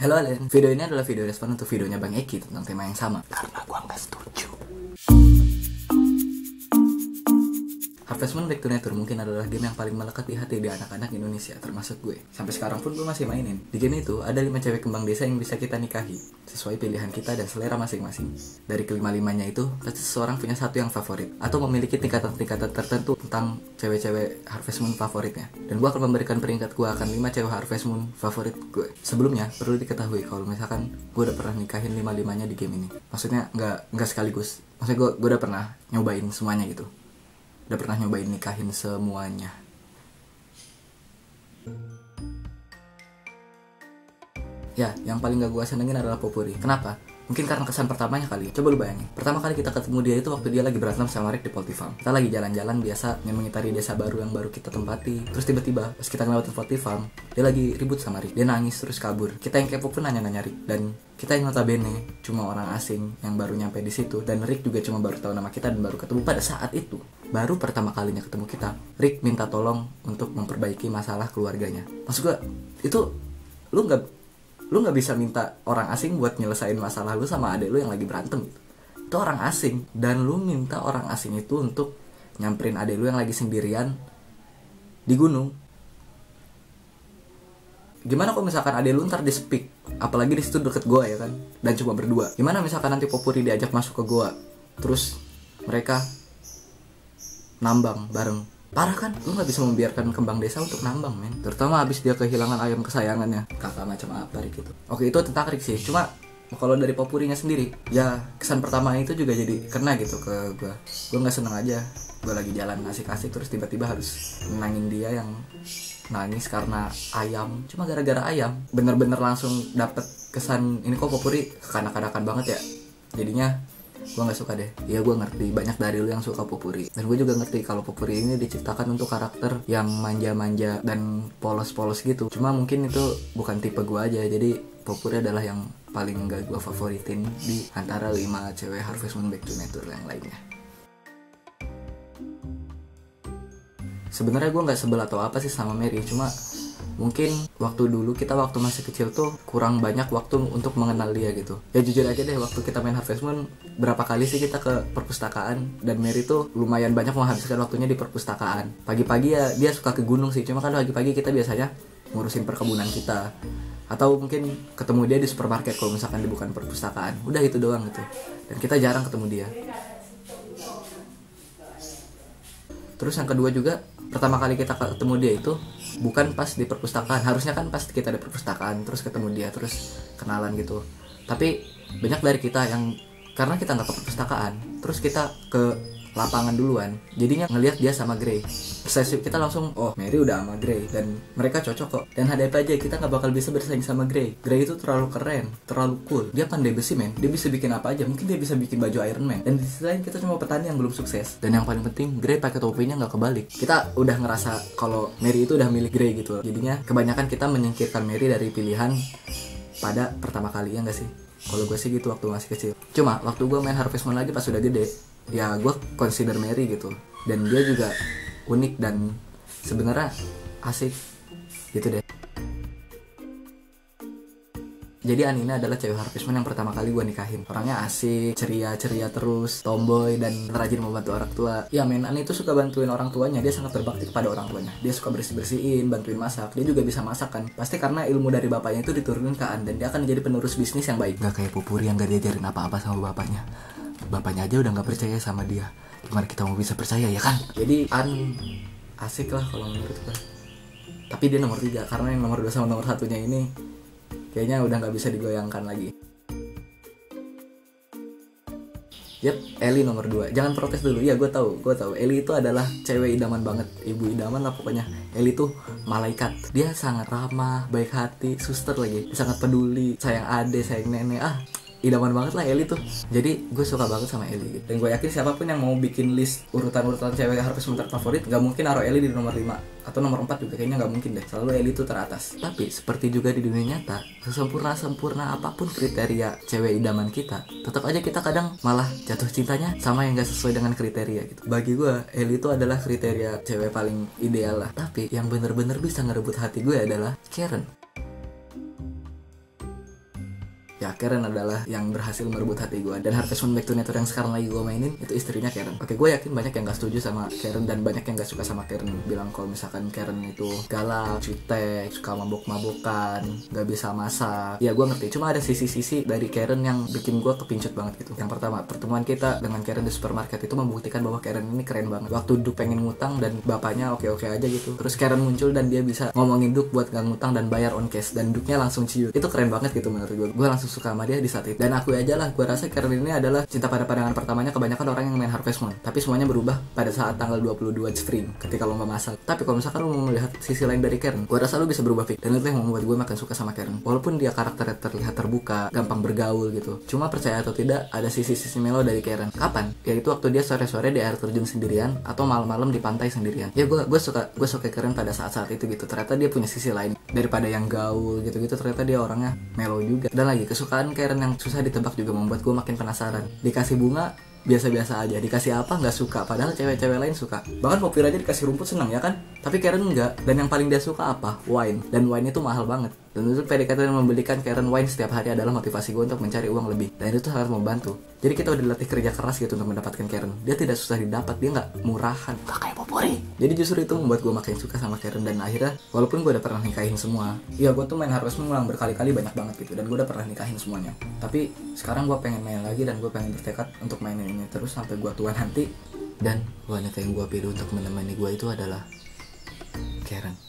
Halo Alen, video ini adalah video respon untuk videonya Bang Eki tentang tema yang sama. Karena gua nggak setuju. Harvest Moon Back to Nature mungkin adalah game yang paling melekat di hati di anak-anak Indonesia, termasuk gue. Sampai sekarang pun gue masih mainin. Di game itu ada 5 cewek kembang desa yang bisa kita nikahi sesuai pilihan kita dan selera masing-masing. Dari kelima-limanya itu, pasti seseorang punya satu yang favorit atau memiliki tingkatan-tingkatan tertentu tentang cewek-cewek Harvest Moon favoritnya. Dan gue akan memberikan peringkat gue akan 5 cewek Harvest Moon favorit gue. Sebelumnya, perlu diketahui kalau misalkan gue udah pernah nikahin 5-limanya di game ini. Maksudnya nggak sekaligus. Maksudnya gue udah pernah nyobain semuanya gitu. Udah pernah nyobain nikahin semuanya. Ya, yang paling gak gue senengin adalah Popuri. Kenapa? Mungkin karena kesan pertamanya kali. Coba lu bayangin. Pertama kali kita ketemu dia itu waktu dia lagi berantem sama Rick di Poltifarm. Kita lagi jalan-jalan biasa mengitari desa baru yang baru kita tempati. Terus tiba-tiba pas kita ngelewatin Poltifarm, dia lagi ribut sama Rick. Dia nangis terus kabur. Kita yang kepo pun nanya-nanya Rick. Dan kita yang notabene cuma orang asing yang baru nyampe di situ. Dan Rick juga cuma baru tahu nama kita dan baru ketemu pada saat itu. Baru pertama kalinya ketemu kita, Rick minta tolong untuk memperbaiki masalah keluarganya. Maksud gue, itu lu nggak bisa minta orang asing buat nyelesain masalah lu sama adek lu yang lagi berantem. Itu orang asing, dan lu minta orang asing itu untuk nyamperin adek lu yang lagi sendirian di gunung. Gimana kalau misalkan adek lu ntar di speak, apalagi di situ deket gua ya kan, dan cuma berdua. Gimana misalkan nanti Popuri diajak masuk ke gua, terus mereka nambang bareng. Parah kan? Lu gak bisa membiarkan kembang desa untuk nambang, men. Terutama abis dia kehilangan ayam kesayangannya. Kakak macam apa Rick itu. Oke, itu tentang Rick sih. Cuma kalau dari Popurinya sendiri, ya kesan pertama itu juga jadi kena gitu ke gue. Gue gak seneng aja. Gue lagi jalan asik-asik terus tiba-tiba harus menangin dia yang nangis karena ayam. Cuma gara-gara ayam. Bener-bener langsung dapet kesan, ini kok Popuri kekanak-kanakan banget ya. Jadinya gue gak suka deh. Ya gue ngerti banyak dari lu yang suka Popuri, dan gue juga ngerti kalau Popuri ini diciptakan untuk karakter yang manja-manja dan polos-polos gitu. Cuma mungkin itu bukan tipe gue aja. Jadi Popuri adalah yang paling gak gue favoritin di antara 5 cewek Harvest Moon Back to Nature yang lainnya. Sebenarnya gue gak sebel atau apa sih sama Mary, cuma mungkin waktu masih kecil tuh kurang banyak waktu untuk mengenal dia gitu. Ya jujur aja deh, waktu kita main Harvest Moon berapa kali sih kita ke perpustakaan, dan Mary tuh lumayan banyak menghabiskan waktunya di perpustakaan. Pagi-pagi ya dia suka ke gunung sih, cuma kan pagi-pagi kita biasanya ngurusin perkebunan kita, atau mungkin ketemu dia di supermarket kalau misalkan dia bukan perpustakaan. Udah itu doang gitu, dan kita jarang ketemu dia. Terus yang kedua juga, pertama kali kita ketemu dia itu bukan pas di perpustakaan. Harusnya kan pas kita di perpustakaan terus ketemu dia, terus kenalan gitu. Tapi banyak dari kita yang karena kita nggak ke perpustakaan, terus kita ke lapangan duluan, jadinya ngelihat dia sama Grey. Persepsi kita langsung, oh Mary udah sama Grey dan mereka cocok kok. Dan hadap aja kita nggak bakal bisa bersaing sama Grey. Grey itu terlalu keren, terlalu cool. Dia pandai besi, men. Dia bisa bikin apa aja. Mungkin dia bisa bikin baju Iron Man. Dan di sisi lain kita cuma petani yang belum sukses. Dan yang paling penting, Grey pakai topinya nggak kebalik. Kita udah ngerasa kalau Mary itu udah milik Grey gitu. Jadinya kebanyakan kita menyingkirkan Mary dari pilihan pada pertama kali, ya nggak sih? Kalau gue sih gitu waktu masih kecil. Cuma waktu gue main Harvest Moon lagi pas udah gede, ya gue consider Mary gitu. Dan dia juga unik dan sebenarnya asik gitu deh. Jadi Anina adalah cewek Harvest Moon yang pertama kali gue nikahin. Orangnya asik, ceria terus, tomboy, dan rajin membantu orang tua. Ya men, Ani itu suka bantuin orang tuanya. Dia sangat berbakti kepada orang tuanya. Dia suka bersih-bersihin, bantuin masak. Dia juga bisa masak kan. Pasti karena ilmu dari bapaknya itu diturunin ke An, dan dia akan menjadi penerus bisnis yang baik. Gak kayak Popuri yang gak diajarin apa-apa sama bapaknya. Bapaknya aja udah gak percaya sama dia. Gimana kita mau bisa percaya, ya kan? Jadi An asik lah kalau menurut gue. Tapi dia nomor 3, karena yang nomor 2 sama nomor 1-nya ini kayaknya udah gak bisa digoyangkan lagi. Yep, Ellie nomor 2. Jangan protes dulu. Iya, gue tahu. Ellie itu adalah cewek idaman banget. Ibu idaman lah pokoknya. Ellie tuh malaikat. Dia sangat ramah, baik hati, suster lagi. Dia sangat peduli, sayang ade, sayang nenek. Idaman banget lah Ellie tuh. Jadi gue suka banget sama Ellie gitu. Dan gue yakin siapapun yang mau bikin list urutan-urutan cewek Harvest Moon favorit, gak mungkin naruh Ellie di nomor 5 atau nomor 4 juga, kayaknya gak mungkin deh. Selalu Ellie tuh teratas. Tapi seperti juga di dunia nyata, sesempurna apapun kriteria cewek idaman kita, tetap aja kita kadang malah jatuh cintanya sama yang gak sesuai dengan kriteria gitu. Bagi gue, Ellie tuh adalah kriteria cewek paling ideal lah. Tapi yang bener-bener bisa ngerebut hati gue adalah Karen. Ya Karen adalah yang berhasil merebut hati gue. Dan Harvest Moon Back to Nature yang sekarang lagi gue mainin itu istrinya Karen. Oke, gue yakin banyak yang gak setuju sama Karen dan banyak yang gak suka sama Karen. Bilang kalau misalkan Karen itu galak, cutek, suka mabok-mabokan, gak bisa masak. Ya gue ngerti, cuma ada sisi-sisi dari Karen yang bikin gue kepincut banget gitu. Yang pertama, pertemuan kita dengan Karen di supermarket itu membuktikan bahwa Karen ini keren banget. Waktu Duk pengen ngutang dan bapaknya oke-oke aja gitu, terus Karen muncul dan dia bisa ngomongin Duk buat gak ngutang dan bayar on cash, dan Duknya langsung ciut. Itu keren banget gitu menurut gue. Gue langsung suka sama dia di saat itu. Dan aku aja lah, gue rasa Karen ini adalah cinta pada pandangan pertamanya kebanyakan orang yang main Harvest Moon. Tapi semuanya berubah pada saat tanggal 22 Spring ketika lomba masak. Tapi kalau misalkan lu mau melihat sisi lain dari Karen, gue rasa lu bisa berubah Fik. Dan itu yang membuat gue makin suka sama Karen. Walaupun dia karakternya terlihat terbuka, gampang bergaul gitu, cuma percaya atau tidak ada sisi-sisi melo dari Karen. Kapan? Yaitu waktu dia sore-sore di air terjun sendirian atau malam-malam di pantai sendirian. Ya gue suka Karen pada saat-saat itu gitu. Ternyata dia punya sisi lain daripada yang gaul gitu-gitu. Ternyata dia orangnya melo juga. Dan lagi kesukaan Karen yang susah ditebak juga membuat gue makin penasaran. Dikasih bunga biasa-biasa aja, dikasih apa nggak suka, padahal cewek-cewek lain suka. Bahkan Popir aja dikasih rumput senang ya kan, tapi Karen enggak. Dan yang paling dia suka apa? Wine. Dan wine itu mahal banget. Dan untuk PDKT yang membelikan Karen wine setiap hari adalah motivasi gue untuk mencari uang lebih. Dan itu sangat membantu. Jadi kita udah dilatih kerja keras gitu untuk mendapatkan Karen. Dia tidak susah didapat, dia nggak murahan, nggak kayak Popori. Jadi justru itu membuat gue makin suka sama Karen. Dan akhirnya walaupun gue udah pernah nikahin semua, ya gue tuh main Harvest Moon ngulang berkali-kali banyak banget gitu, dan gue udah pernah nikahin semuanya. Tapi sekarang gue pengen main lagi dan gue pengen bertekad untuk mainin ini terus sampai gue tua nanti. Dan wanita yang gue pilih untuk menemani gue itu adalah Karen.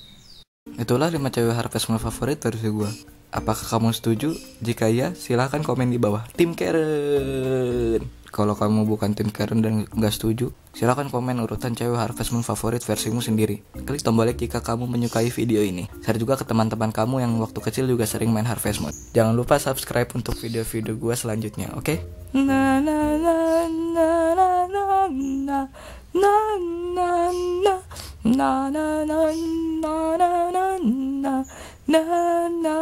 Itulah 5 cewek Harvest Moon favorit versi gue. Apakah kamu setuju? Jika iya, silahkan komen di bawah. Tim Karen. Kalau kamu bukan tim Karen dan gak setuju, silahkan komen urutan cewek Harvest Moon favorit versimu sendiri. Klik tombol like jika kamu menyukai video ini. Share juga ke teman-teman kamu yang waktu kecil juga sering main Harvest Moon. Jangan lupa subscribe untuk video-video gue selanjutnya, oke? Na na na na na na na na na na na na na na na na na